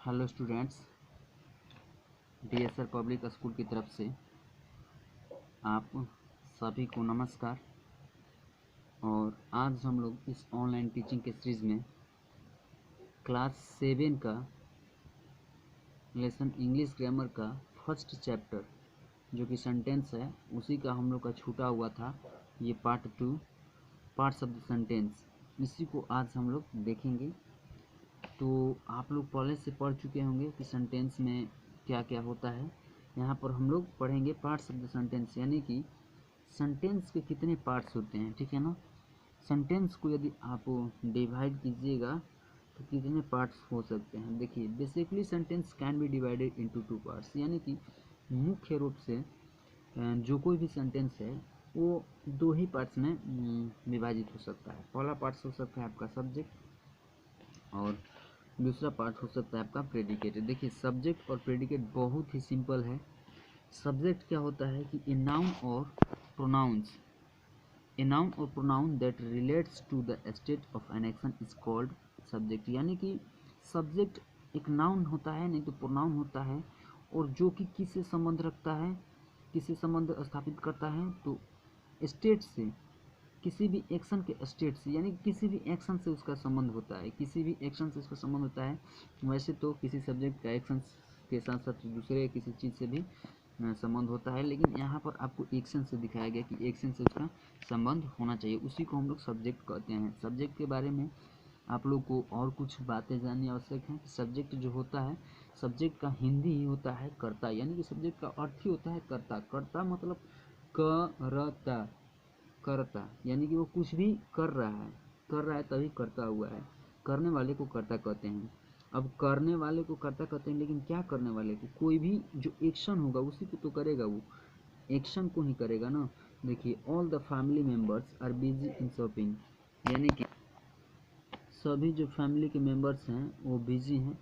Hello students, DSR public school की तरफ से आप सभी को नमस्कार। और आज हम लोग इस ऑनलाइन टीचिंग के सीरीज़ में क्लास 7 का लेसन इंग्लिश ग्रामर का फर्स्ट चैप्टर जो कि सेंटेंस है, उसी का हम लोग का छूटा हुआ था। ये part 2 parts of the sentence, इसी को आज हम लोग देखेंगे। तो आप लोग पहले से पढ़ चुके होंगे कि सेंटेंस में क्या क्या होता है। यहाँ पर हम लोग पढ़ेंगे पार्ट्स ऑफ द सेंटेंस, यानी कि सेंटेंस के कितने पार्ट्स होते हैं, ठीक है ना। सेंटेंस को यदि आप डिवाइड कीजिएगा तो कितने पार्ट्स हो सकते हैं। देखिए, basically sentence can be divided into 2 parts, यानी कि मुख्य रूप से जो कोई भी सेंटेंस है वो 2 ही पार्ट्स में विभाजित हो सकता है। पहला पार्ट हो सकता है आपका सब्जेक्ट और दूसरा पार्ट हो सकता है आपका प्रेडिकेट। देखिए, सब्जेक्ट और प्रेडिकेट बहुत ही सिंपल है। सब्जेक्ट क्या होता है कि ए नाउन और pronoun that relates to the state of an action is called subject. यानी कि सब्जेक्ट एक नाउन होता है, नहीं तो प्रोनाउन होता है, और जो कि किससे संबंध रखता है, किससे संबंध स्थापित करता है, तो स्टेट से, किसी भी एक्शन के स्टेट से, यानी किसी भी एक्शन से उसका संबंध होता है, किसी भी एक्शन से उसका संबंध होता है। वैसे तो किसी सब्जेक्ट का एक्शन के साथ साथ दूसरे किसी चीज़ से भी संबंध होता है, लेकिन यहाँ पर आपको एक्शन से दिखाया गया कि एक्शन से उसका संबंध होना चाहिए, उसी को हम लोग सब्जेक्ट कहते हैं। सब्जेक्ट के बारे में आप लोग को और कुछ बातें जाननी आवश्यक है कि सब्जेक्ट जो होता है, सब्जेक्ट का हिंदी ही होता है कर्ता, यानी कि सब्जेक्ट का अर्थ ही होता है कर्ता। कर्ता मतलब करता, यानी कि वो कुछ भी कर रहा है तभी करता हुआ है। करने वाले को कर्ता कहते हैं। अब करने वाले को कर्ता कहते हैं, लेकिन क्या करने वाले को, कोई भी जो एक्शन होगा उसी को तो करेगा, वो एक्शन को ही करेगा ना। देखिए, all the family members are busy in shopping, यानी कि सभी जो फैमिली के मेम्बर्स हैं वो बिजी हैं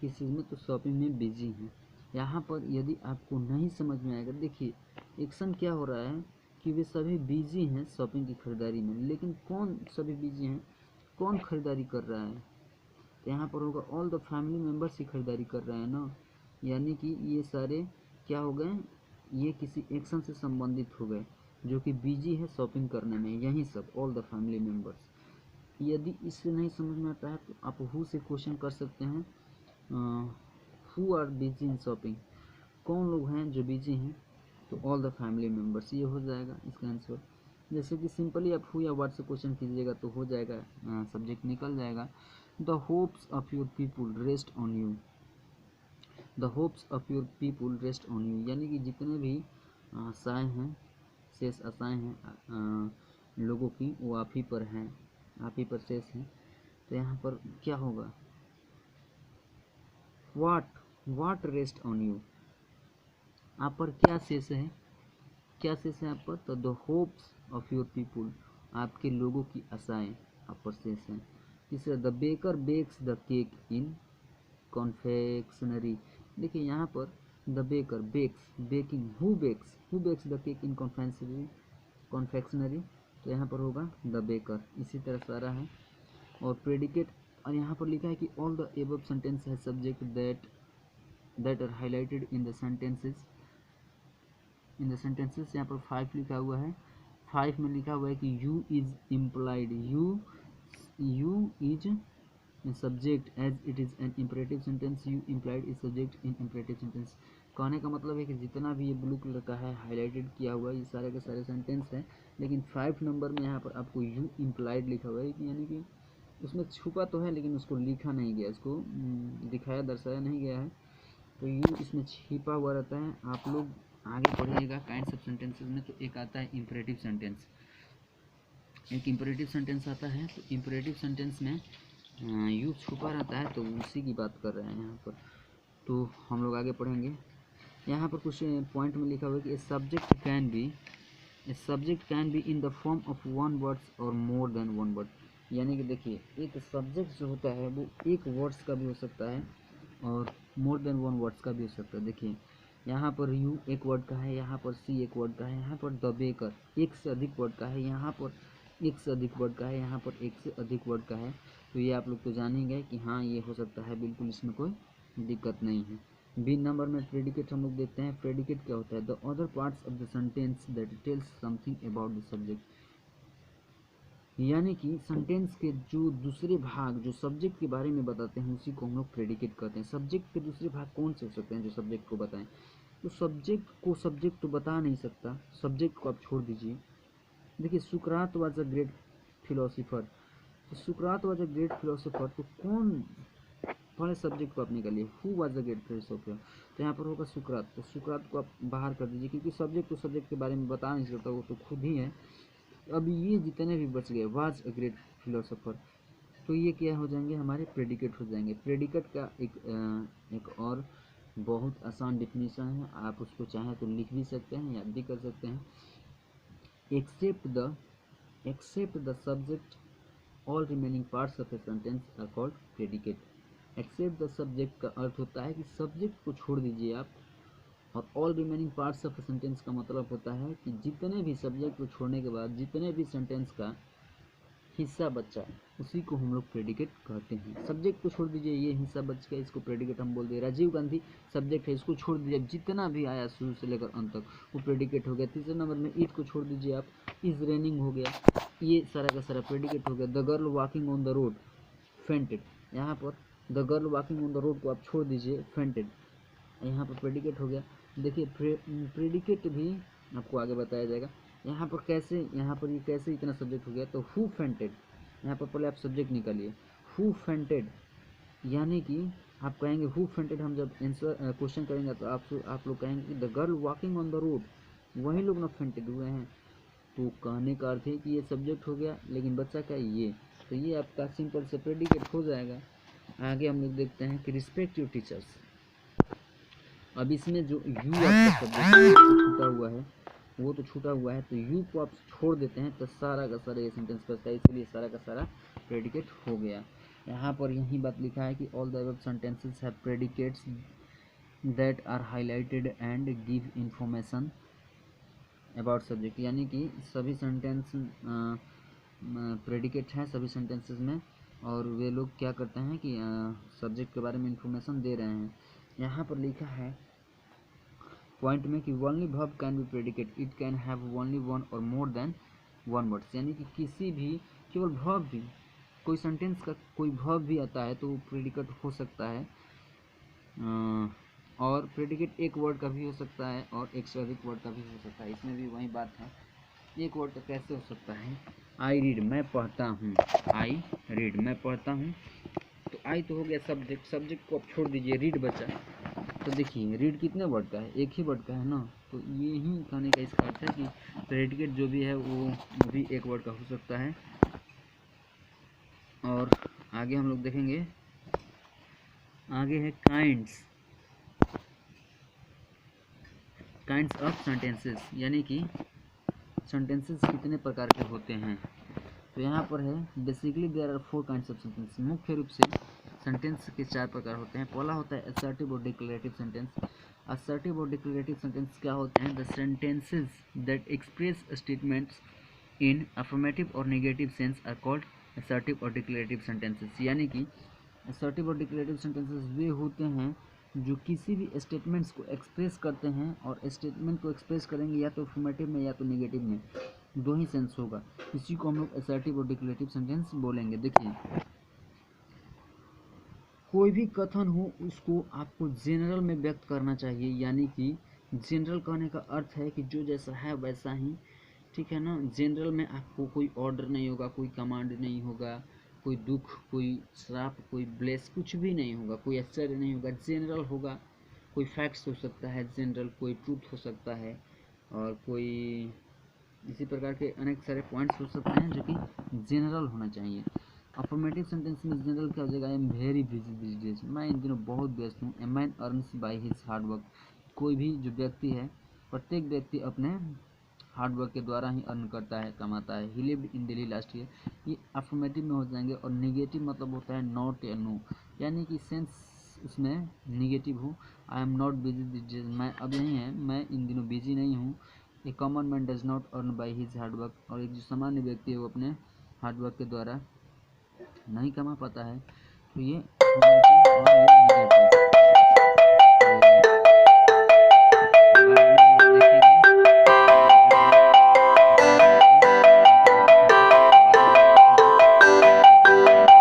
किस चीज़ में, तो शॉपिंग में बिजी हैं। यहाँ पर यदि आपको नहीं समझ में आएगा, देखिए एक्शन क्या हो रहा है कि वे सभी बिजी हैं शॉपिंग की खरीदारी में, लेकिन कौन सभी बिजी हैं, कौन खरीदारी कर रहा है, तो यहाँ पर होगा ऑल द फैमिली मेम्बर्स ही खरीदारी कर रहे हैं ना। यानी कि ये सारे क्या हो गए, ये किसी एक्शन से संबंधित हो गए जो कि बिजी है शॉपिंग करने में, यही सब ऑल द फैमिली मेम्बर्स। यदि इससे नहीं समझ में आता है तो आप हु से क्वेश्चन कर सकते हैं, who are busy in shopping, कौन लोग हैं जो बिजी हैं, तो ऑल द फैमिली मेम्बर्स, ये हो जाएगा इसका आंसर। जैसे कि सिंपली आप हु या व्हाट से क्वेश्चन कीजिएगा तो हो जाएगा, सब्जेक्ट निकल जाएगा। The hopes of your people rest on you, the hopes of your people rest on you, यानी कि जितने भी आशाएँ हैं, शेष आशाएँ हैं लोगों की, वो आप ही पर हैं, आप ही पर शेष हैं। तो यहाँ पर क्या होगा, वाट रेस्ट ऑन यू, आप पर क्या शेष है, क्या शेष है आप पर, तो the hopes of your people, आपके लोगों की आशाएं आप पर शेष हैं। तीसरा, the baker bakes the cake in confectionery. देखिए यहाँ पर the baker bakes, baking, who bakes the cake in confectionery, तो यहाँ पर होगा द बेकर। इसी तरह सारा है। और प्रेडिकेट, और यहाँ पर लिखा है कि ऑल द एबव सेंटेंस है subject that are highlighted in the sentences, यहाँ पर 5 लिखा हुआ है। 5 में लिखा हुआ है कि you is implied, you is subject as it is an imperative sentence, you implied is subject in imperative sentence. कहने का मतलब है कि जितना भी ये ब्लू कलर का है हाईलाइटेड किया हुआ है, ये सारे के सारे सेंटेंस हैं, लेकिन 5 नंबर में यहाँ पर आपको यू इम्प्लाइड लिखा हुआ है, यानी कि उसमें छुपा तो है लेकिन उसको लिखा नहीं गया, उसको दिखाया दर्शाया नहीं गया है, तो यू इसमें छिपा हुआ रहता है। आप लोग आगे पढ़िएगा काइंड्स ऑफ सेंटेंसेस में, तो एक आता है इम्परेटिव सेंटेंस, एक इम्परेटिव सेंटेंस आता है। तो इम्परेटिव सेंटेंस में यू छुपा रहता है, तो उसी की बात कर रहे हैं यहाँ पर। तो हम लोग आगे पढ़ेंगे। यहाँ पर कुछ पॉइंट में लिखा हुआ है कि a subject can be in the form of 1 words और मोर देन 1 वर्ड, यानी कि देखिए एक सब्जेक्ट जो होता है वो एक वर्ड्स का भी हो सकता है और मोर देन 1 वर्ड्स का भी हो सकता है। देखिए यहाँ पर यू एक वर्ड का है, यहाँ पर सी एक वर्ड का है, यहाँ पर द बेकर एक से अधिक वर्ड का है, यहाँ पर एक से अधिक वर्ड का है, यहाँ पर एक से अधिक वर्ड का है। तो ये आप लोग तो जान ही गए कि हाँ ये हो सकता है, बिल्कुल इसमें कोई दिक्कत नहीं है। बी नंबर में प्रेडिकेट हम लोग देखते हैं। प्रेडिकेट क्या होता है? The other parts of the sentence that tells something about the subject, यानी कि सेंटेंस के जो दूसरे भाग जो सब्जेक्ट के बारे में बताते हैं उसी को हम लोग प्रेडिकेट कहते हैं। सब्जेक्ट के दूसरे भाग कौन से हो सकते हैं जो सब्जेक्ट को बताएं? तो सब्जेक्ट को सब्जेक्ट तो बता नहीं सकता, सब्जेक्ट को आप छोड़ दीजिए। देखिए सुकरात वाज अ ग्रेट फिलोसोफर, तो सुकरात वाज अ ग्रेट फिलोसोफर, तो कौन पहले सब्जेक्ट को आप निकालिए, who was a great philosopher, तो यहाँ पर होगा सुकरात, तो सुकरात को आप बाहर कर दीजिए क्योंकि सब्जेक्ट तो सब्जेक्ट के बारे में बता नहीं सकता, वो तो खुद ही है। अब ये जितने भी बच गए वाज अ ग्रेट फिलोसोफर, तो ये क्या हो जाएंगे? हमारे प्रेडिकेट हो जाएंगे। प्रेडिकेट का एक और बहुत आसान डिफिनीशन है, आप उसको चाहें तो लिख भी सकते हैं, याद भी कर सकते हैं। Except the subject all remaining parts of a sentence are called predicate. Except the subject का अर्थ होता है कि सब्जेक्ट को छोड़ दीजिए आप, और all remaining parts of a sentence का मतलब होता है कि जितने भी सब्जेक्ट को छोड़ने के बाद जितने भी सेंटेंस का हिस्सा बचा उसी को हम लोग प्रेडिकेट कहते हैं। सब्जेक्ट को छोड़ दीजिए, ये हिस्सा बच गया, इसको प्रेडिकेट हम बोल दिए। राजीव गांधी सब्जेक्ट है, इसको छोड़ दीजिए, जितना भी आया शुरू से लेकर अंत तक वो प्रेडिकेट हो गया। तीसरे नंबर में ईट को छोड़ दीजिए आप, इज रेनिंग हो गया, ये सारा का सारा प्रेडिकेट हो गया। The girl walking on the road fainted, यहाँ पर the girl walking on the road को आप छोड़ दीजिए, फेंटेड, यहाँ पर प्रेडिकेट हो गया। देखिए प्रेडिकेट भी आपको आगे बताया जाएगा। यहाँ पर कैसे, यहाँ पर ये कैसे इतना सब्जेक्ट हो गया, तो हु फेंटेड, यहाँ पर पहले आप सब्जेक्ट निकालिए, हु फेंटेड, यानी कि आप कहेंगे हु फेंटेड, हम जब आंसर क्वेश्चन करेंगे तो आप लोग कहेंगे कि the girl walking on the road, वही लोग ना फेंटेड हुए हैं। तो कहने का अर्थ है कि ये सब्जेक्ट हो गया, लेकिन बच्चा क्या ये, तो ये आपका सिंपल से प्रेडिकेट हो जाएगा। आगे हम लोग देखते हैं कि रिस्पेक्ट योर टीचर्स। अब इसमें जो यू आपका सब्जेक्ट छूटा हुआ है, वो तो छूटा हुआ है, तो यू को आप छोड़ देते हैं तो सारा का सारा ये सेंटेंस बचता है, इसलिए सारा का सारा प्रेडिकेट हो गया। यहाँ पर यही बात लिखा है कि all the above sentences have predicates that are highlighted and give information about subject, यानी कि सभी सेंटेंस प्रेडिकेट हैं सभी सेंटेंसेस में, और वे लोग क्या करते हैं कि सब्जेक्ट के बारे में इंफॉर्मेशन दे रहे हैं। यहाँ पर लिखा है पॉइंट में कि only verb can be predicate, it can have only one और मोर देन वन वर्ड्स, यानी कि किसी भी केवल वर्ब भी, कोई सेंटेंस का कोई वर्ब भी आता है तो वो प्रेडिकेट हो सकता है, और प्रेडिकेट एक वर्ड का भी हो सकता है और एक से अधिक वर्ड का भी हो सकता है। इसमें भी वही बात है, एक वर्ड का कैसे हो सकता है? आई रीड, मैं पढ़ता हूँ, आई रीड, मैं पढ़ता हूँ, तो आई तो हो गया सब्जेक्ट, सब्जेक्ट को आप छोड़ दीजिए, रीड बचा, तो देखिए रीड कितने वर्ड का है? एक ही वर्ड का है ना, तो ये ही कहने का इसका अर्थ है कि प्रेडिकेट जो भी है वो भी एक वर्ड का हो सकता है। और आगे हम लोग देखेंगे, आगे है काइंड्स ऑफ सेंटेंसेस, यानी कि सेंटेंसेस कितने प्रकार के होते हैं। तो यहाँ पर है basically there are 4 kinds of sentence, मुख्य रूप से सेंटेंस के 4 प्रकार होते हैं। पहला होता है असर्टिव और डिक्लेरेटिव सेंटेंस। असर्टिव और डिक्लेरेटिव सेंटेंस क्या होते हैं? The sentences that express statements in affirmative और negative sense are called assertive और डिक्लेरेटिव सेंटेंसेस, यानी कि असर्टिव और डिक्लेरेटिव सेंटेंसेस वे होते हैं जो किसी भी स्टेटमेंट्स को एक्सप्रेस करते हैं, और स्टेटमेंट को एक्सप्रेस करेंगे या तो अफर्मेटिव में या तो नेगेटिव में, दो ही सेंस होगा, इसी को हम लोग असर्टिव और डिक्लेरेटिव सेंटेंस बोलेंगे। देखिए कोई भी कथन हो उसको आपको जनरल में व्यक्त करना चाहिए, यानी कि जनरल कहने का अर्थ है कि जो जैसा है वैसा ही, ठीक है ना। जनरल में आपको कोई ऑर्डर नहीं होगा, कोई कमांड नहीं होगा, कोई दुख, कोई श्राप, कोई ब्लेस, कुछ भी नहीं होगा, कोई आश्चर्य नहीं होगा, जनरल होगा। कोई फैक्ट्स हो सकता है जनरल, कोई ट्रूथ हो सकता है, और कोई इसी प्रकार के अनेक सारे पॉइंट्स हो सकते हैं जो कि जनरल होना चाहिए। अफर्मेटिव सेंटेंस में जनरल क्या हो जाएगा? I am very busy this days, मैं इन दिनों बहुत व्यस्त हूँ। A man earns bye his hard work, कोई भी जो व्यक्ति है, प्रत्येक व्यक्ति अपने हार्ड वर्क के द्वारा ही अर्न करता है, कमाता है। ही lived in Delhi last year, ये अफर्मेटिव में हो जाएंगे। और नेगेटिव मतलब होता है नॉट या नो, यानी कि सेंस उसमें नेगेटिव हो। I am not busy this days, मैं अब यही है, मैं इन दिनों बिजी नहीं हूँ। A common man does not earn by his hard work, और एक जो सामान्य व्यक्ति है वो अपने हार्ड वर्क के द्वारा नहीं कमा पाता है। तो ये अफर्मेटिव और ये नेगेटिव।